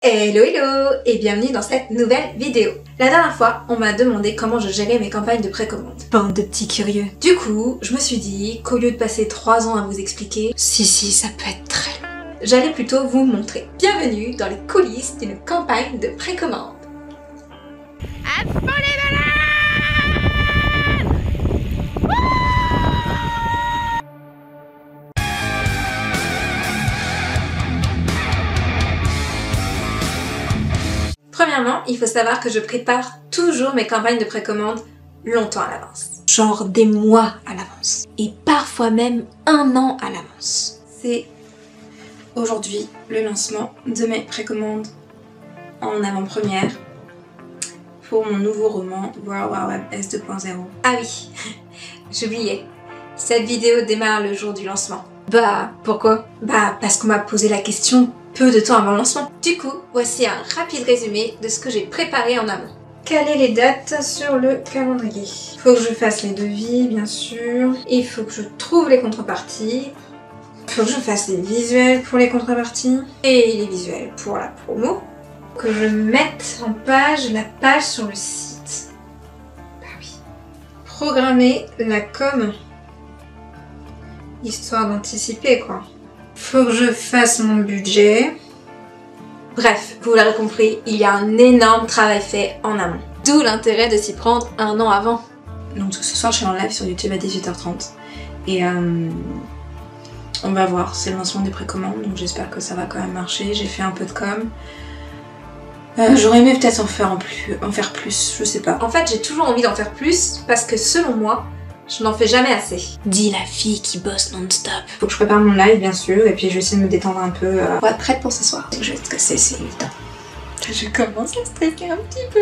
Hello hello et bienvenue dans cette nouvelle vidéo. La dernière fois, on m'a demandé comment je gérais mes campagnes de précommande. Bande de petits curieux. Du coup, je me suis dit qu'au lieu de passer 3 ans à vous expliquer, si ça peut être très long, j'allais plutôt vous montrer. Bienvenue dans les coulisses d'une campagne de précommande. Premièrement, il faut savoir que je prépare toujours mes campagnes de précommande longtemps à l'avance. Genre des mois à l'avance. Et parfois même 1 an à l'avance. C'est aujourd'hui le lancement de mes précommandes en avant-première pour mon nouveau roman World Wide Web S 2.0. Ah oui, j'oubliais. Cette vidéo démarre le jour du lancement. Bah, pourquoi? Bah, parce qu'on m'a posé la question peu de temps avant le lancement. Du coup, voici un rapide résumé de ce que j'ai préparé en amont. Caler les dates sur le calendrier. Il faut que je fasse les devis, bien sûr. Il faut que je trouve les contreparties. Il faut que je fasse les visuels pour les contreparties. Et les visuels pour la promo. Que je mette en page la page sur le site. Bah oui. Programmer la com. Histoire d'anticiper, quoi. Faut que je fasse mon budget. Bref, vous l'aurez compris, il y a un énorme travail fait en amont. D'où l'intérêt de s'y prendre 1 an avant. Donc ce soir, je suis en live sur YouTube à 18h30. Et on va voir, c'est le lancement des précommandes, donc j'espère que ça va quand même marcher. J'ai fait un peu de com. J'aurais aimé peut-être en faire plus, je sais pas. En fait, j'ai toujours envie d'en faire plus parce que selon moi, je n'en fais jamais assez. Dis la fille qui bosse non-stop. Faut que je prépare mon live, bien sûr, et puis je vais essayer de me détendre un peu pour être prête pour ce soir. Je vais stresser, c'est évident. Je commence à stresser un petit peu.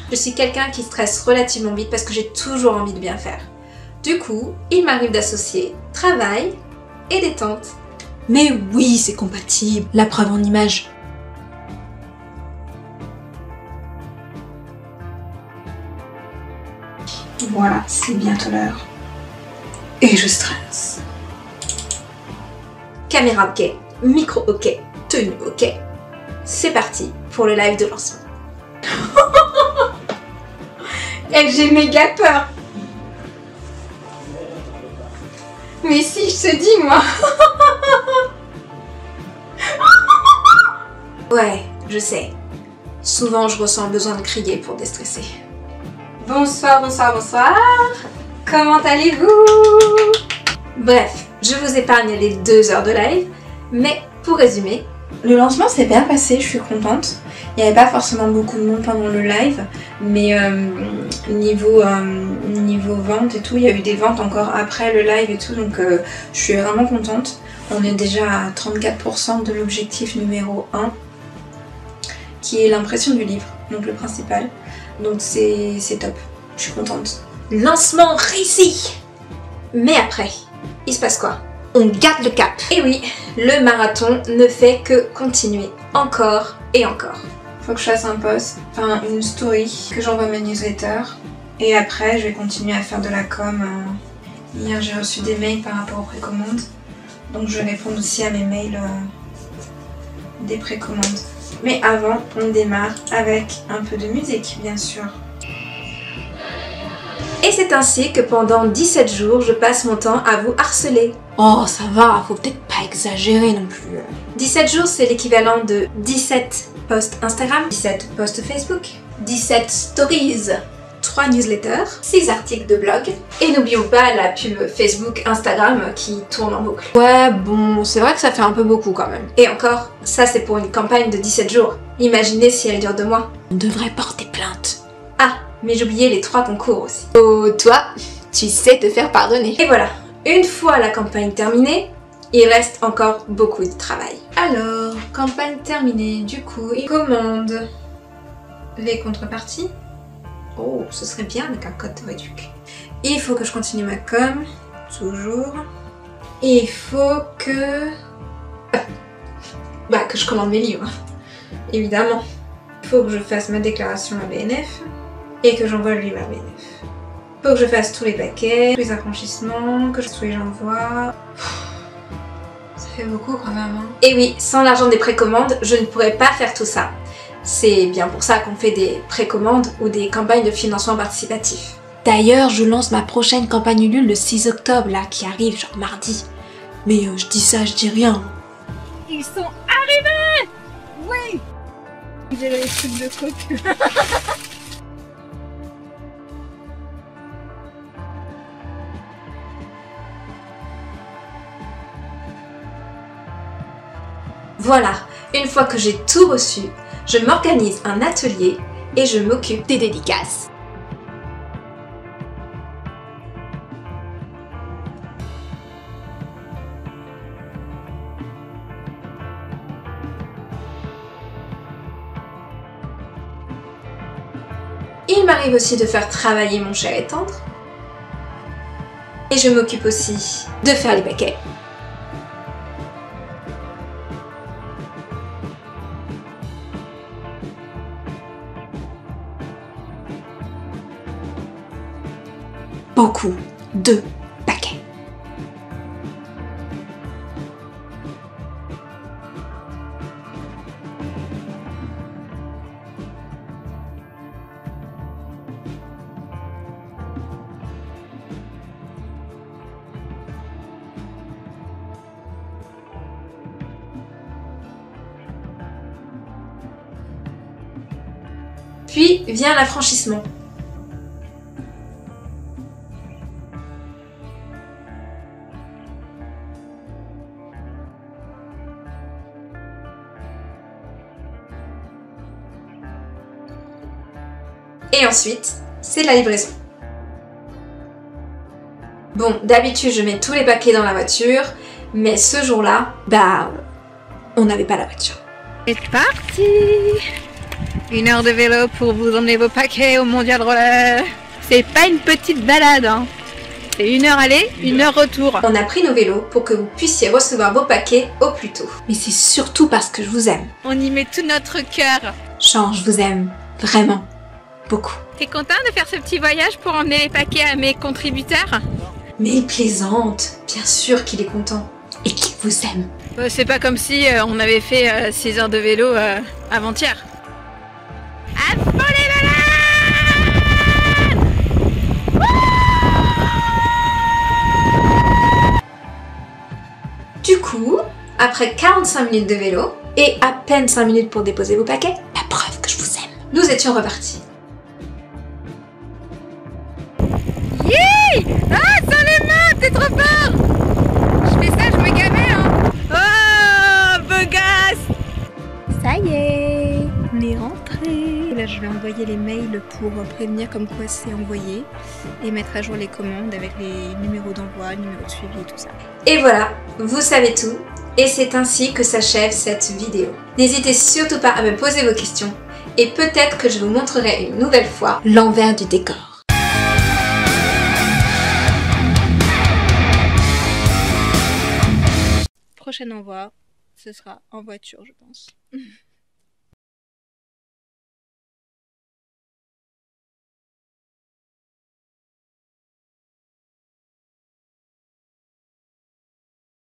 Je suis quelqu'un qui stresse relativement vite parce que j'ai toujours envie de bien faire. Du coup, il m'arrive d'associer travail et détente. Mais oui, c'est compatible. La preuve en image. Voilà, c'est bientôt l'heure. Et je stresse. Caméra ok, micro ok, tenue ok. C'est parti pour le live de lancement. Et j'ai méga peur. Mais si, je te dis moi. Ouais, je sais. Souvent je ressens le besoin de crier pour déstresser. Bonsoir, bonsoir, bonsoir. Comment allez-vous? Bref, je vous épargne les 2 heures de live, mais pour résumer, le lancement s'est bien passé, je suis contente. Il n'y avait pas forcément beaucoup de monde pendant le live, mais niveau vente et tout, il y a eu des ventes encore après le live et tout, donc je suis vraiment contente. On est déjà à 34% de l'objectif numéro 1, qui est l'impression du livre, donc le principal. Donc c'est top, je suis contente. Lancement réussi! Mais après, il se passe quoi? On garde le cap. Et oui, le marathon ne fait que continuer encore et encore. Faut que je fasse un post, enfin une story, que j'envoie ma newsletter. Et après, je vais continuer à faire de la com. Hier, j'ai reçu des mails par rapport aux précommandes. Donc je vais répondre aussi à mes mails des précommandes. Mais avant, on démarre avec un peu de musique, bien sûr. Et c'est ainsi que pendant 17 jours, je passe mon temps à vous harceler. Oh, ça va, faut peut-être pas exagérer non plus. 17 jours, c'est l'équivalent de 17 posts Instagram, 17 posts Facebook, 17 stories, 3 newsletters, 6 articles de blog, et n'oublions pas la pub Facebook, Instagram qui tourne en boucle. Ouais, bon, c'est vrai que ça fait un peu beaucoup quand même. Et encore, ça c'est pour une campagne de 17 jours. Imaginez si elle dure 2 mois. On devrait porter plainte. Ah, mais j'oubliais les 3 concours aussi. Oh, toi, tu sais te faire pardonner. Et voilà, une fois la campagne terminée, il reste encore beaucoup de travail. Alors, campagne terminée, du coup, il commande les contreparties. Oh, ce serait bien avec un code de réduc. Il faut que je continue ma com, toujours. Et il faut que... Bah, que je commande mes livres, évidemment. Il faut que je fasse ma déclaration à BNF et que j'envoie le livre à BNF. Il faut que je fasse tous les paquets, tous les affranchissements, que tous les j'envoie. Ça fait beaucoup quand même. Hein. Et oui, sans l'argent des précommandes, je ne pourrais pas faire tout ça. C'est bien pour ça qu'on fait des précommandes ou des campagnes de financement participatif. D'ailleurs, je lance ma prochaine campagne Ulule le 6 octobre, là, qui arrive, genre mardi. Mais je dis ça, je dis rien. Ils sont arrivés! Oui! J'ai les trucs de coque. Voilà, une fois que j'ai tout reçu, je m'organise un atelier et je m'occupe des dédicaces. Il m'arrive aussi de faire travailler mon cher et tendre. Et je m'occupe aussi de faire les paquets. Beaucoup de paquets. Puis vient l'affranchissement. Et ensuite, c'est la livraison. Bon, d'habitude, je mets tous les paquets dans la voiture, mais ce jour-là, on n'avait pas la voiture. C'est parti! 1 heure de vélo pour vous emmener vos paquets au Mondial Roller. C'est pas une petite balade, hein. C'est 1 heure aller, 1 heure retour. On a pris nos vélos pour que vous puissiez recevoir vos paquets au plus tôt. Mais c'est surtout parce que je vous aime. On y met tout notre cœur. Jean, je vous aime vraiment beaucoup. T'es content de faire ce petit voyage pour emmener les paquets à mes contributeurs? Mais il plaisante, bien sûr qu'il est content. Et qu'il vous aime. C'est pas comme si on avait fait 6 heures de vélo avant-hier. À fond les malades! Du coup, après 45 minutes de vélo, et à peine 5 minutes pour déposer vos paquets, la preuve que je vous aime, nous étions repartis. Yeah! Ah, sans les mains, t'es trop fort! Je fais ça, je me gamais, hein! Oh, beau gosse! Ça y est, on est rentré. Là, je vais envoyer les mails pour prévenir comme quoi c'est envoyé et mettre à jour les commandes avec les numéros d'envoi, numéros de suivi et tout ça. Et voilà, vous savez tout, et c'est ainsi que s'achève cette vidéo. N'hésitez surtout pas à me poser vos questions, et peut-être que je vous montrerai une nouvelle fois l'envers du décor. Prochain envoi, ce sera en voiture, je pense.